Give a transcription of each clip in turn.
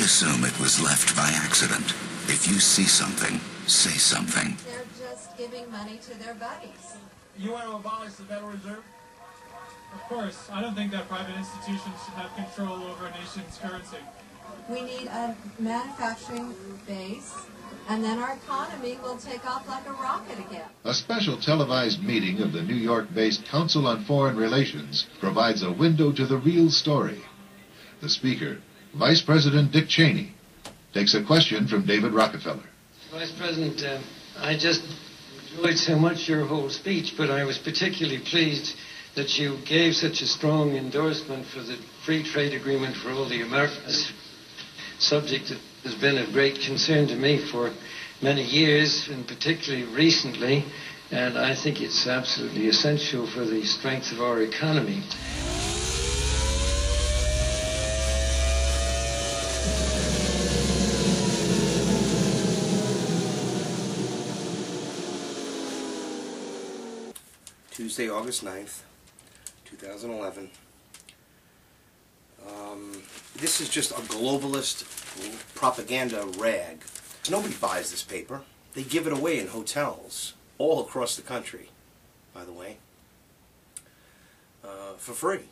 assume it was left by accident. If you see something, say something. They're just giving money to their buddies. You want to abolish the Federal Reserve? Of course. I don't think that private institutions should have control over a nation's currency. We need a manufacturing base, and then our economy will take off like a rocket again. A special televised meeting of the New York-based Council on Foreign Relations provides a window to the real story. The speaker, Vice President Dick Cheney, takes a question from David Rockefeller. Vice President, I just enjoyed so much your whole speech, but I was particularly pleased that you gave such a strong endorsement for the free trade agreement for all the Americans, subject that has been of great concern to me for many years, and particularly recently, and I think it's absolutely essential for the strength of our economy. Tuesday, August 9th, 2011. This is just a globalist propaganda rag. Nobody buys this paper. They give it away in hotels all across the country, by the way, for free.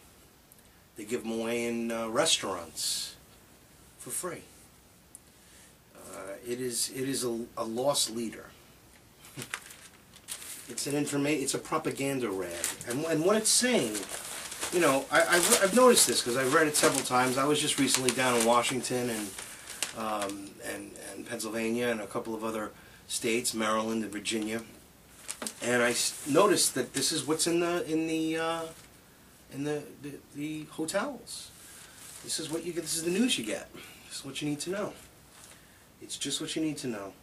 They give them away in restaurants for free. It is a lost leader. It's a propaganda rag, and what it's saying, you know, I've noticed this because I've read it several times. I was just recently down in Washington and Pennsylvania and a couple of other states, Maryland and Virginia, and I noticed that this is what's in the hotels. This is what you get. This is the news you get. This is what you need to know. It's just what you need to know.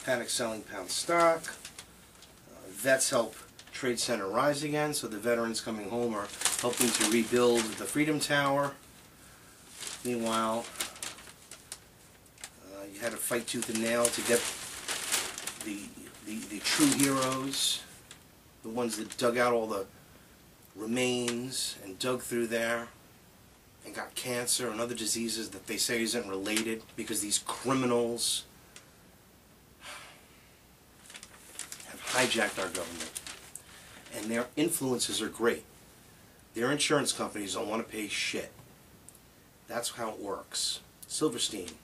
Panic selling pound stock. Vets help Trade Center rise again, so the veterans coming home are helping to rebuild the Freedom Tower. Meanwhile, you had to fight tooth and nail to get the true heroes, the ones that dug out all the remains and dug through there and got cancer and other diseases that they say isn't related because these criminals hijacked our government, and their influences are great. Their insurance companies don't want to pay shit. That's how it works. Silverstein,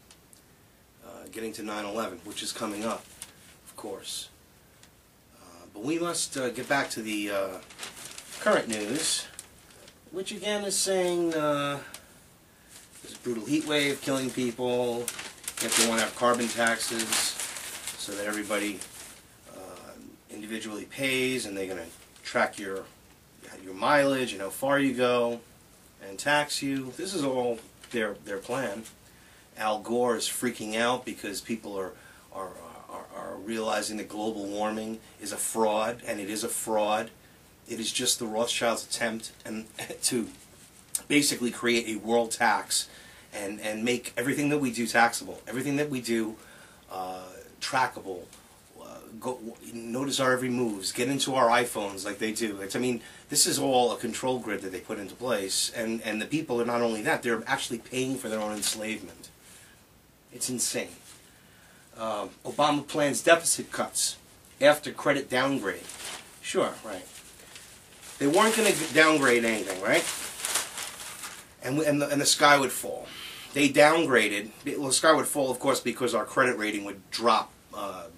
getting to 9/11, which is coming up, of course. But we must get back to the current news, which again is saying there's a brutal heat wave killing people. If they want to have carbon taxes so that everybody individually pays, and they're going to track your mileage and how far you go and tax you. This is all their plan. Al Gore is freaking out because people are realizing that global warming is a fraud, and it is a fraud. It is just the Rothschilds' attempt to basically create a world tax and make everything that we do taxable, everything that we do trackable. Notice our every moves, get into our iPhones like they do. I mean, this is all a control grid that they put into place, and the people are not only that, they're actually paying for their own enslavement. It's insane. Obama plans deficit cuts after credit downgrade. Sure, right. They weren't going to downgrade anything, right? And the sky would fall. They downgraded. Well, the sky would fall, of course, because our credit rating would drop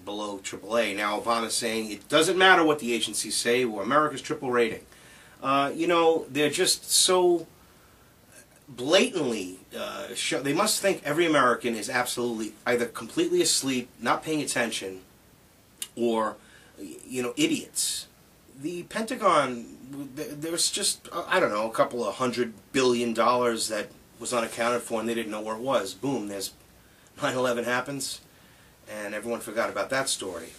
below AAA. Now Obama's saying it doesn't matter what the agencies say, well, America's triple rating. You know, they're just so blatantly, they must think every American is absolutely either completely asleep, not paying attention, or, you know, idiots. The Pentagon, there's just, I don't know, a couple of $100 billion that was unaccounted for and they didn't know where it was. Boom, there's 9/11 happens. And everyone forgot about that story.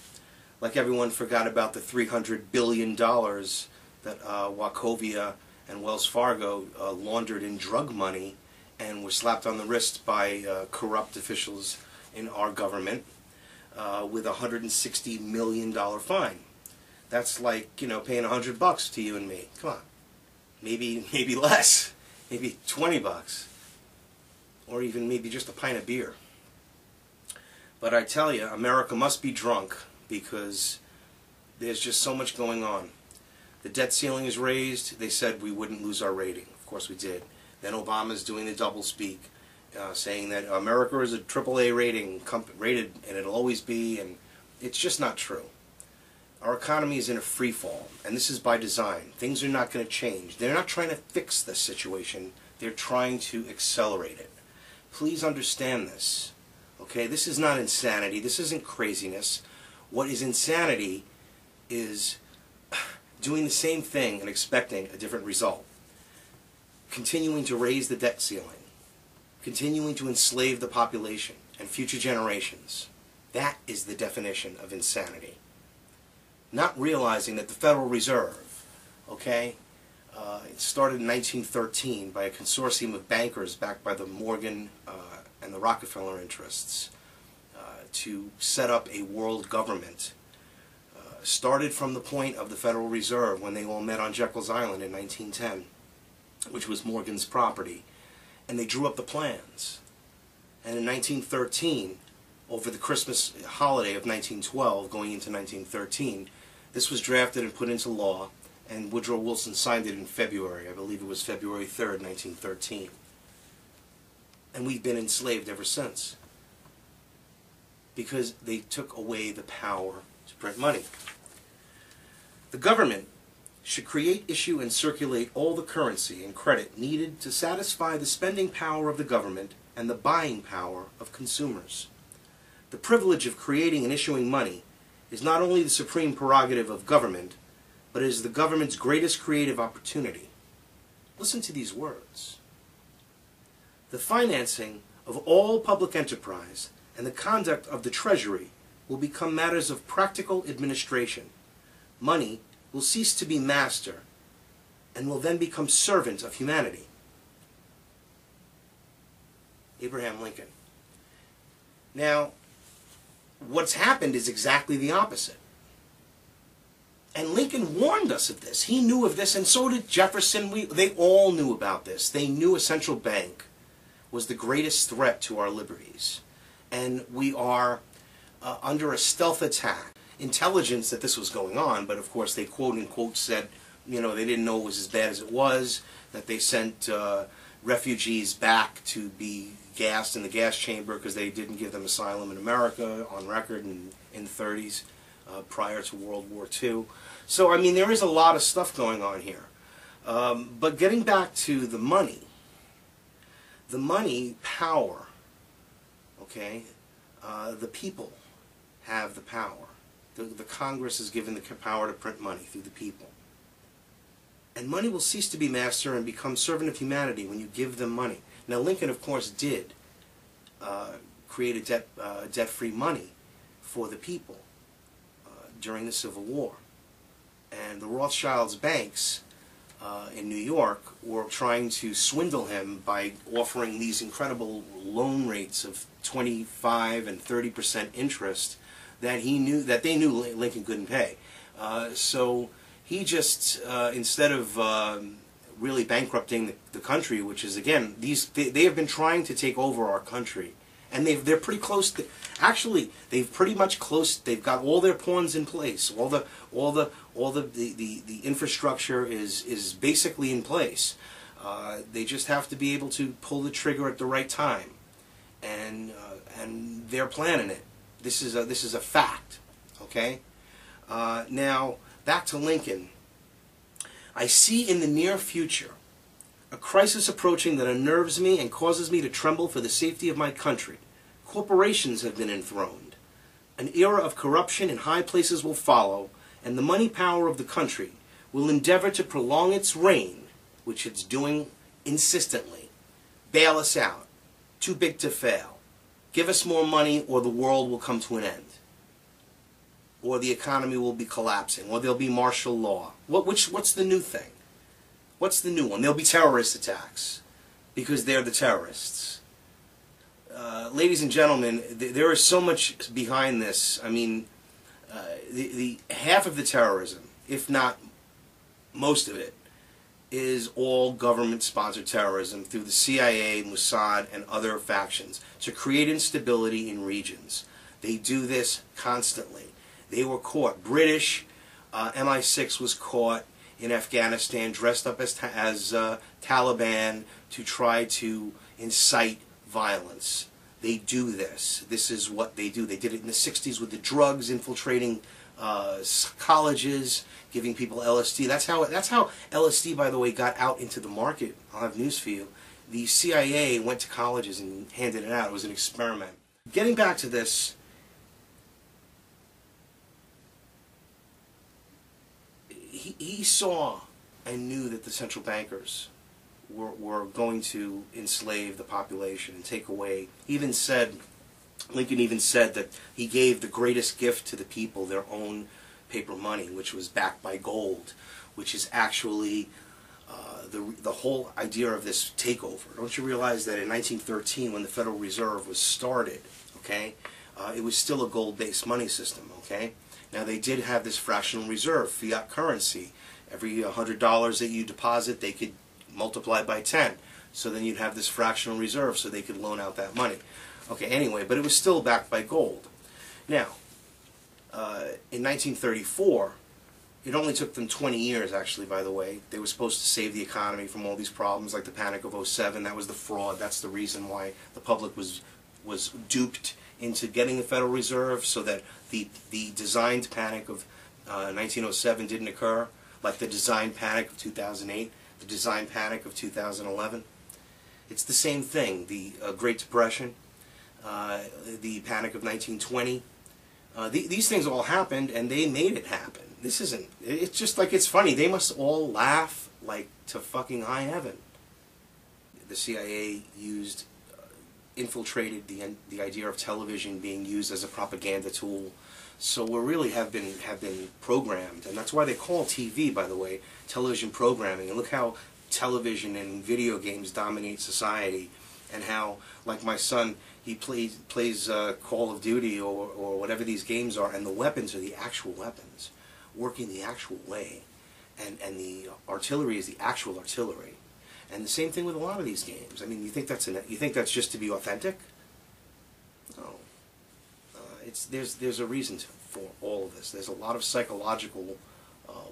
Like everyone forgot about the $300 billion that Wachovia and Wells Fargo laundered in drug money and were slapped on the wrist by corrupt officials in our government with a $160 million fine. That's like, you know, paying $100 to you and me. Come on. Maybe less. Maybe $20. or even maybe just a pint of beer. But I tell you, America must be drunk because there's just so much going on. The debt ceiling is raised. They said we wouldn't lose our rating. Of course we did. Then Obama's doing the double speak, saying that America is a AAA rated, and it'll always be, and it's just not true. Our economy is in a free fall, and this is by design. Things are not going to change. They're not trying to fix this situation. They're trying to accelerate it. Please understand this. Okay, this is not insanity. This isn't craziness. What is insanity is doing the same thing and expecting a different result. Continuing to raise the debt ceiling. Continuing to enslave the population and future generations. That is the definition of insanity. Not realizing that the Federal Reserve, okay, it started in 1913 by a consortium of bankers backed by the Morgan and the Rockefeller interests to set up a world government. Started from the point of the Federal Reserve when they all met on Jekyll's Island in 1910, which was Morgan's property, and they drew up the plans. And in 1913, over the Christmas holiday of 1912 going into 1913, this was drafted and put into law, and Woodrow Wilson signed it in February. I believe it was February 3rd, 1913. And we've been enslaved ever since, because they took away the power to print money. The government should create, issue, and circulate all the currency and credit needed to satisfy the spending power of the government and the buying power of consumers. The privilege of creating and issuing money is not only the supreme prerogative of government, but it is the government's greatest creative opportunity. Listen to these words. The financing of all public enterprise and the conduct of the Treasury will become matters of practical administration. Money will cease to be master and will then become servant of humanity. Abraham Lincoln. Now, what's happened is exactly the opposite. And Lincoln warned us of this. He knew of this, and so did Jefferson. They all knew about this. They knew a central bank was the greatest threat to our liberties. And we are under a stealth attack. Intelligence that this was going on, but of course they quote-unquote said, you know, they didn't know it was as bad as it was, that they sent refugees back to be gassed in the gas chamber because they didn't give them asylum in America, on record in the 30s, prior to World War II. So, I mean, there is a lot of stuff going on here. But getting back to the money power, okay, the people have the power. The Congress is given the power to print money through the people. And money will cease to be master and become servant of humanity when you give them money. Now, Lincoln, of course, did create a debt-free money for the people during the Civil War. And the Rothschilds banks in New York were trying to swindle him by offering these incredible loan rates of 25 and 30% interest that they knew Lincoln couldn't pay. So he just, instead of really bankrupting the country, which is, again, they have been trying to take over our country, and they're pretty close to, actually they've pretty much close. They've got all their pawns in place. All the infrastructure is basically in place. They just have to be able to pull the trigger at the right time, and they're planning it. This is a fact, okay? Now, back to Lincoln. I see in the near future a crisis approaching that unnerves me and causes me to tremble for the safety of my country. Corporations have been enthroned. An era of corruption in high places will follow, and the money power of the country will endeavor to prolong its reign, which it's doing insistently. Bail us out. Too big to fail. Give us more money or the world will come to an end. Or the economy will be collapsing. Or there'll be martial law. What's the new thing? What's the new one? There'll be terrorist attacks. Because they're the terrorists. Ladies and gentlemen, there is so much behind this. I mean, the half of the terrorism, if not most of it, is all government-sponsored terrorism through the CIA, Mossad, and other factions to create instability in regions. They do this constantly. They were caught. British MI6 was caught in Afghanistan dressed up as Taliban to try to incite violence. They do this. This is what they do. They did it in the 60s with the drugs, infiltrating colleges, giving people LSD. That's how LSD, by the way, got out into the market. I'll have news for you. The CIA went to colleges and handed it out. It was an experiment. Getting back to this, he saw and knew that the central bankers were going to enslave the population and take away. Lincoln even said that he gave the greatest gift to the people, their own paper money, which was backed by gold, which is actually the whole idea of this takeover. Don't you realize that in 1913, when the Federal Reserve was started, okay, it was still a gold-based money system, okay? Now, they did have this fractional reserve, fiat currency. Every $100 that you deposit, they could multiply by 10. So then you'd have this fractional reserve so they could loan out that money. Okay, anyway, but it was still backed by gold. Now, in 1934, it only took them 20 years, actually, by the way. They were supposed to save the economy from all these problems, like the Panic of '07. That was the fraud. That's the reason why the public was duped into getting the Federal Reserve, so that the designed panic of 1907 didn't occur, like the designed panic of 2008, the designed panic of 2011. It's the same thing. The Great Depression, the panic of 1920. These things all happened, and they made it happen. This isn't, it's just like, it's funny. They must all laugh like to fucking high heaven. The CIA infiltrated the idea of television being used as a propaganda tool. So we really have been programmed, and that's why they call TV, by the way, television programming. And look how television and video games dominate society, and how, like my son, he plays Call of Duty or whatever these games are, and the weapons are the actual weapons, working the actual way, and the artillery is the actual artillery. And the same thing with a lot of these games. I mean, you think that's just to be authentic? No. There's a reason for all of this. There's a lot of psychological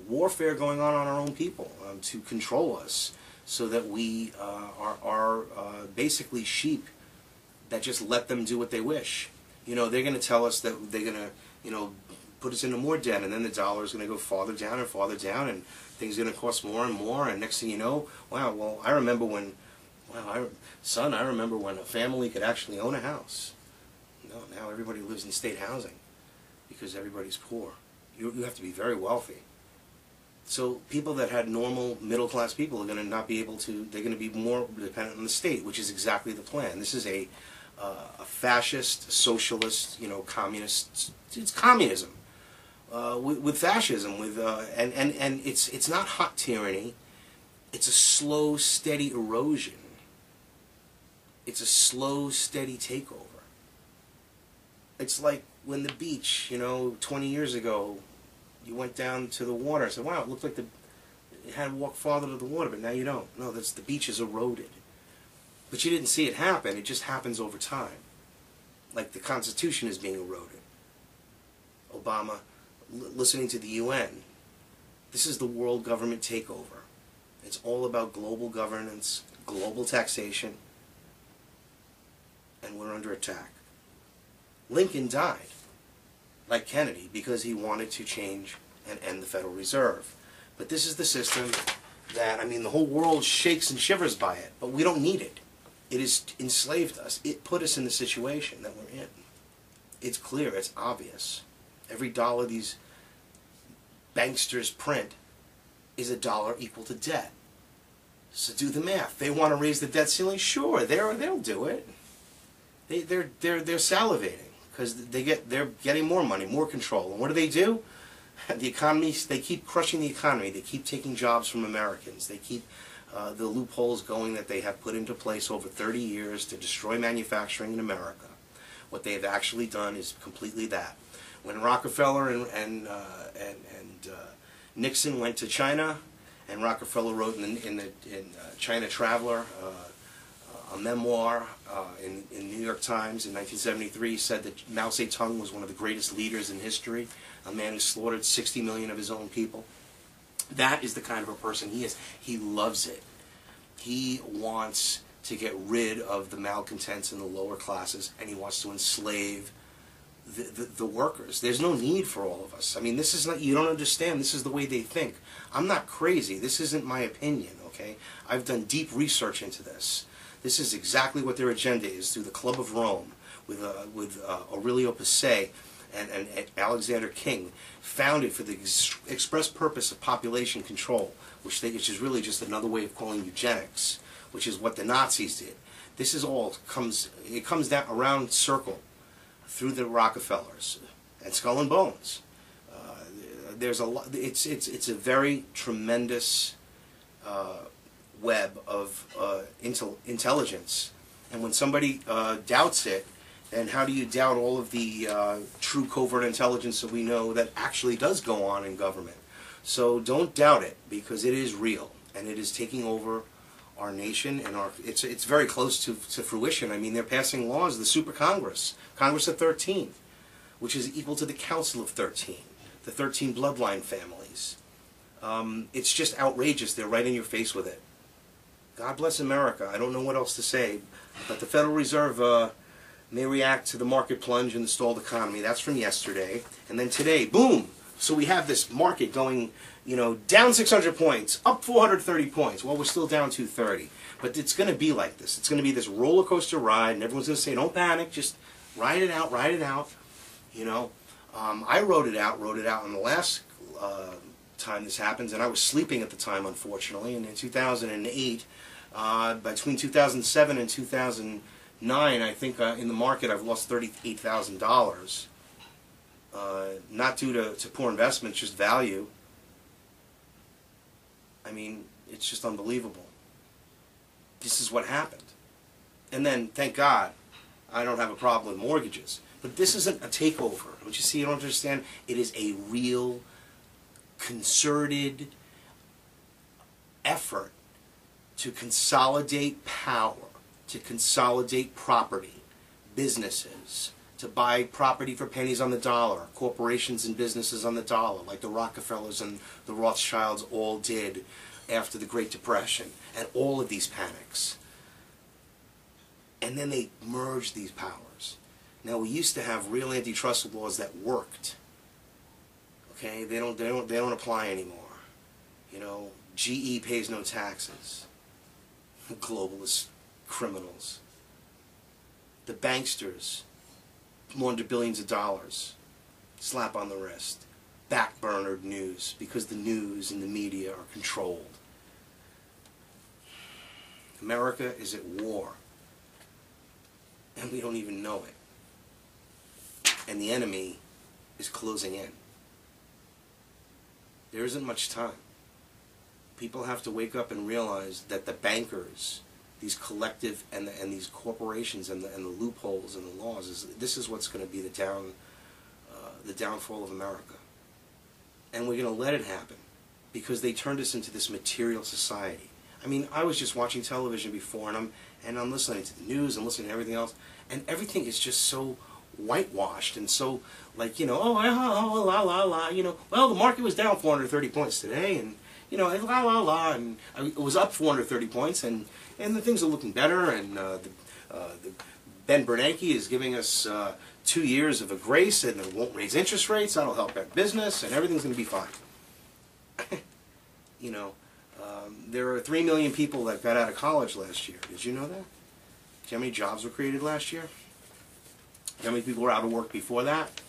warfare going on our own people to control us, so that we are basically sheep that just let them do what they wish. You know, they're going to tell us that they're going to, you know, put us into more debt, and then the dollar is going to go farther down and farther down, and things are going to cost more and more, and next thing you know, wow, well, I remember when, I remember when a family could actually own a house. No, now everybody lives in state housing because everybody's poor. You have to be very wealthy. So people that had normal middle-class people are going to not be able to, they're going to be more dependent on the state, which is exactly the plan. This is a fascist, socialist, you know, communist, it's communism. With fascism, and it's not hot tyranny. It's a slow, steady erosion. It's a slow, steady takeover. It's like when the beach, you know, 20 years ago, you went down to the water and said, wow, it looked like you had to walk farther to the water, but now you don't. No, the beach is eroded. But you didn't see it happen. It just happens over time. Like the Constitution is being eroded. Obama listening to the UN. This is the world government takeover. It's all about global governance, global taxation, and we're under attack. Lincoln died, like Kennedy, because he wanted to change and end the Federal Reserve. But this is the system that, I mean, the whole world shakes and shivers by it, but we don't need it. It has enslaved us. It put us in the situation that we're in. It's clear, it's obvious. Every dollar these banksters print is a dollar equal to debt. So do the math. They want to raise the debt ceiling? Sure, they'll do it. They're salivating because they're getting more money, more control. And what do? The economy, they keep crushing the economy. They keep taking jobs from Americans. They keep the loopholes going that they have put into place over 30 years to destroy manufacturing in America. What they have actually done is completely that. When Rockefeller and Nixon went to China And Rockefeller wrote in China Traveler, a memoir in the New York Times in 1973. He said that Mao Zedong was one of the greatest leaders in history, a man who slaughtered 60 million of his own people. That is the kind of a person he is. He loves it. He wants to get rid of the malcontents in the lower classes, and he wants to enslave the workers. There's no need for all of us. I mean, this is not, you don't understand, this is the way they think. I'm not crazy. This isn't my opinion, okay? I've done deep research into this. This is exactly what their agenda is through the Club of Rome with Aurelio Passet and Alexander King, founded for the express purpose of population control, which is really just another way of calling eugenics, which is what the Nazis did. This is all comes down around circle through the Rockefellers and Skull and Bones. There's a lot. It's a very tremendous web of intelligence, and when somebody doubts it, then how do you doubt all of the true covert intelligence that we know that actually does go on in government? So don't doubt it, because it is real, and it is taking over our nation, and it's very close to fruition. I mean, they're passing laws, the Super Congress, Congress of 13, which is equal to the Council of 13, the 13 bloodline families. It's just outrageous. They're right in your face with it. God bless America. I don't know what else to say, but the Federal Reserve may react to the market plunge in the stalled economy. That's from yesterday. And then today, boom! So we have this market going, you know, down 600 points, up 430 points. Well, we're still down 230. But it's going to be like this. It's going to be this roller coaster ride, and everyone's going to say, don't panic, just ride it out, you know. I wrote it out on the last time this happens, and I was sleeping at the time, unfortunately, and in 2008, between 2007 and 2009, I think in the market I've lost $38,000. Not due to poor investments, just value. I mean, it's just unbelievable. This is what happened. And then, thank God, I don't have a problem with mortgages. But this isn't a takeover. Don't you see? You don't understand? It is a real, concerted effort to consolidate power, to consolidate property, businesses, to buy property for pennies on the dollar, corporations and businesses on the dollar, like the Rockefellers and the Rothschilds all did after the Great Depression, and all of these panics. And then they merged these powers. Now, we used to have real antitrust laws that worked. Okay, they don't apply anymore. You know, GE pays no taxes. Globalist criminals. The banksters launder billions of dollars. Slap on the wrist. Backburnered news, because the news and the media are controlled. America is at war. And we don't even know it. And the enemy is closing in. There isn't much time. People have to wake up and realize that the bankers, these collective and these corporations and the loopholes and the laws, this is what's going to be the downfall of America. And we're going to let it happen because they turned us into this material society. I mean, I was just watching television before, and I'm listening to the news and listening to everything else, and everything is just so whitewashed and so, like, you know, oh, la, la, la, you know, well, the market was down 430 points today, and, you know, la, la, la, and it was up 430 points, and the things are looking better, and Ben Bernanke is giving us 2 years of a grace, and it won't raise interest rates, that'll help our business, and everything's going to be fine. You know, there are 3 million people that got out of college last year. Did you know that? Do you know how many jobs were created last year? How many people were out of work before that?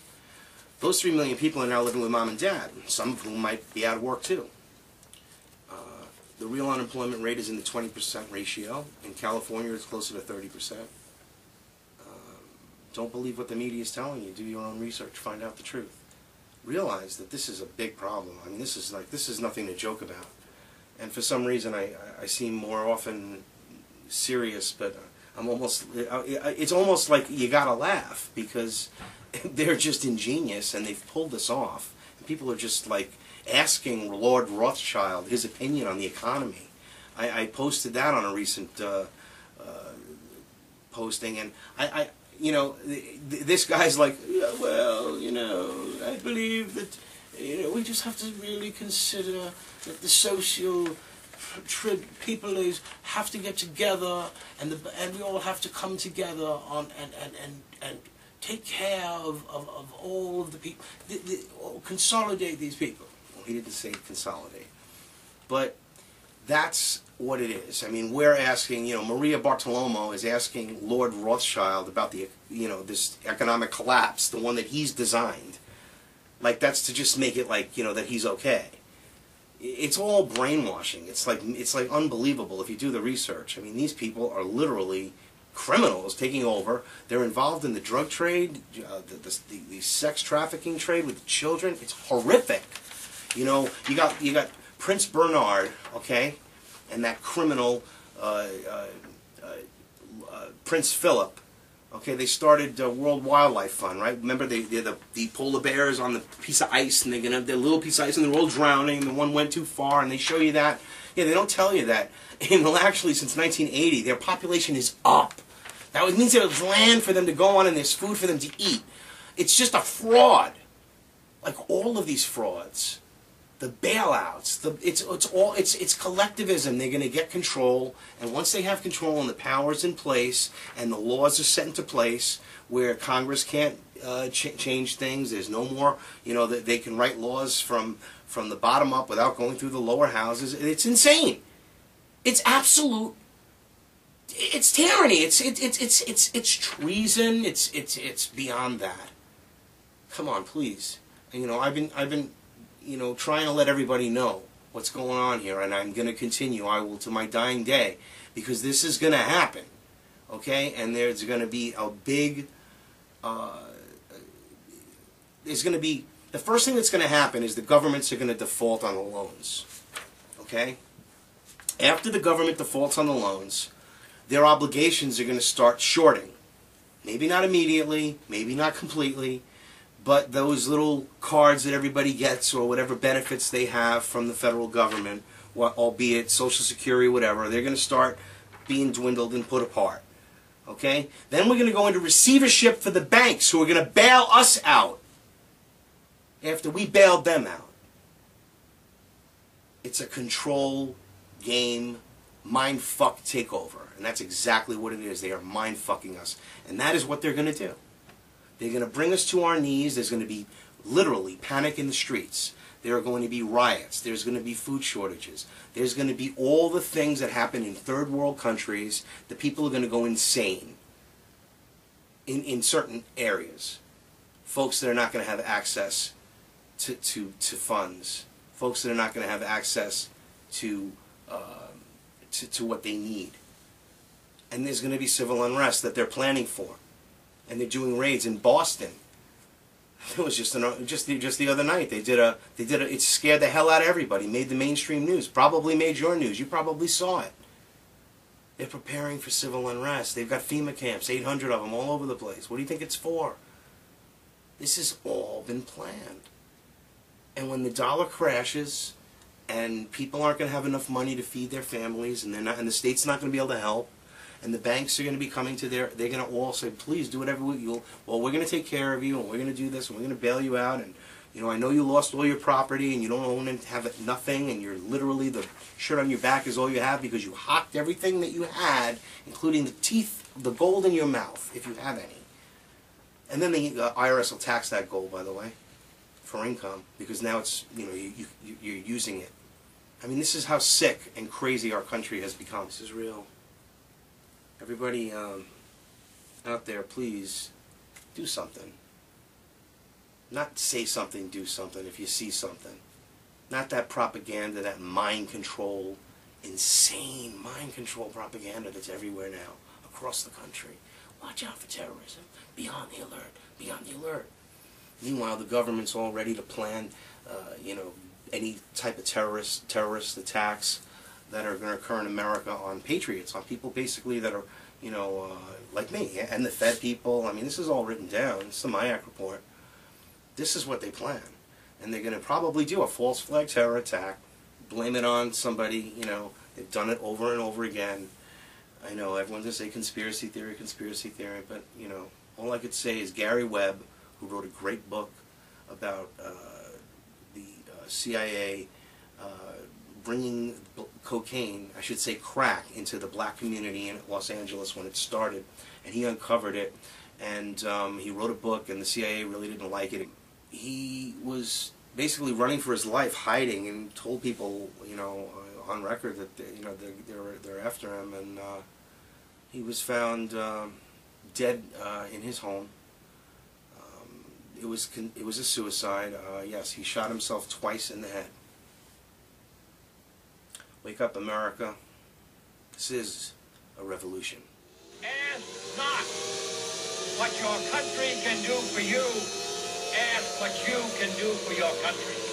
Those 3 million people are now living with mom and dad, some of whom might be out of work too. The real unemployment rate is in the 20% ratio. In California, it's closer to 30%. Don't believe what the media is telling you. Do your own research. Find out the truth. Realize that this is a big problem. I mean, this is nothing to joke about. And for some reason, I seem more often serious, but it's almost like you gotta laugh because they're just ingenious and they've pulled this off. And people are just like, asking Lord Rothschild his opinion on the economy. I posted that on a recent posting, and you know, this guy's like, yeah, well, you know, I believe that, you know, we just have to really consider that the social people have to get together, and we all have to come together on and take care of all of the people, consolidate these people. Well, he didn't say consolidate, but that's what it is. I mean, we're asking, you know, Maria Bartiromo is asking Lord Rothschild about the, you know, this economic collapse, the one that he's designed. Like, that's to just make it like, you know, that he's okay. It's all brainwashing. It's like unbelievable if you do the research. I mean, these people are literally criminals taking over. They're involved in the drug trade, the sex trafficking trade with children. It's horrific. You know, you got Prince Bernard, okay, and that criminal Prince Philip. Okay, they started World Wildlife Fund, right? Remember, the polar bears on the piece of ice, and they're gonna have their little piece of ice, and they're all drowning. And the one went too far, and they show you that. Yeah, they don't tell you that. And well, actually, since 1980, their population is up. That means there's land for them to go on, and there's food for them to eat. It's just a fraud, like all of these frauds. The bailouts, it's collectivism. They're going to get control, and once they have control and the power's in place and the laws are set into place where Congress can't change things, there's no more, you know, that they can write laws from the bottom up without going through the lower houses. It's insane. It's absolute. It's tyranny. It's treason. It's beyond that. Come on, please. And, you know, I've been. You know, trying to let everybody know what's going on here, and I'm going to continue. I will to my dying day, because this is going to happen, okay? And there's going to be a big, there's going to be, the first thing that's going to happen is the governments are going to default on the loans, okay? After the government defaults on the loans, their obligations are going to start shorting. Maybe not immediately, maybe not completely, but those little cards that everybody gets, or whatever benefits they have from the federal government, albeit Social Security, whatever, they're going to start being dwindled and put apart. Okay? Then we're going to go into receivership for the banks, who are going to bail us out after we bailed them out. It's a control game, mind-fuck takeover. And that's exactly what it is. They are mind-fucking us. And that is what they're going to do. They're going to bring us to our knees. There's going to be literally panic in the streets. There are going to be riots. There's going to be food shortages. There's going to be all the things that happen in third world countries. The people are going to go insane in certain areas. Folks that are not going to have access to funds. Folks that are not going to have access to what they need. And there's going to be civil unrest that they're planning for. And they're doing raids in Boston. It was just the other night. They did a. It scared the hell out of everybody. Made the mainstream news. Probably made your news. You probably saw it. They're preparing for civil unrest. They've got FEMA camps, 800 of them all over the place. What do you think it's for? This has all been planned. And when the dollar crashes, and people aren't going to have enough money to feed their families, and the state's not going to be able to help. And the banks are going to be coming to they're going to all say, please do whatever we're going to take care of you, and we're going to do this, and we're going to bail you out, and, you know, I know you lost all your property, and you don't own and have nothing, and you're literally, the shirt on your back is all you have because you hocked everything that you had, including the teeth, the gold in your mouth, if you have any. And then the IRS will tax that gold, by the way, for income, because now it's, you know, you're using it. I mean, this is how sick and crazy our country has become. This is real. Everybody out there, please do something. Not say something, do something if you see something. Not that propaganda, that mind control, insane mind control propaganda that's everywhere now, across the country. Watch out for terrorism. Be on the alert. Be on the alert. Meanwhile, the government's all ready to plan, you know, any type of terrorist attacks that are going to occur in America on patriots, on people basically that are, you know, like me, and the Fed people. I mean, this is all written down. It's the MIAC report. This is what they plan. and they're going to probably do a false flag terror attack, blame it on somebody, they've done it over and over again. I know everyone's going to say conspiracy theory, but, all I could say is Gary Webb, who wrote a great book about the CIA bringing cocaine, I should say crack, into the black community in Los Angeles when it started, and he uncovered it, and he wrote a book, and the CIA really didn't like it. He was basically running for his life, hiding, and told people, on record that they're after him, and he was found dead in his home. It was a suicide. Yes, he shot himself twice in the head. Wake up, America. This is a revolution. Ask not what your country can do for you. Ask what you can do for your country.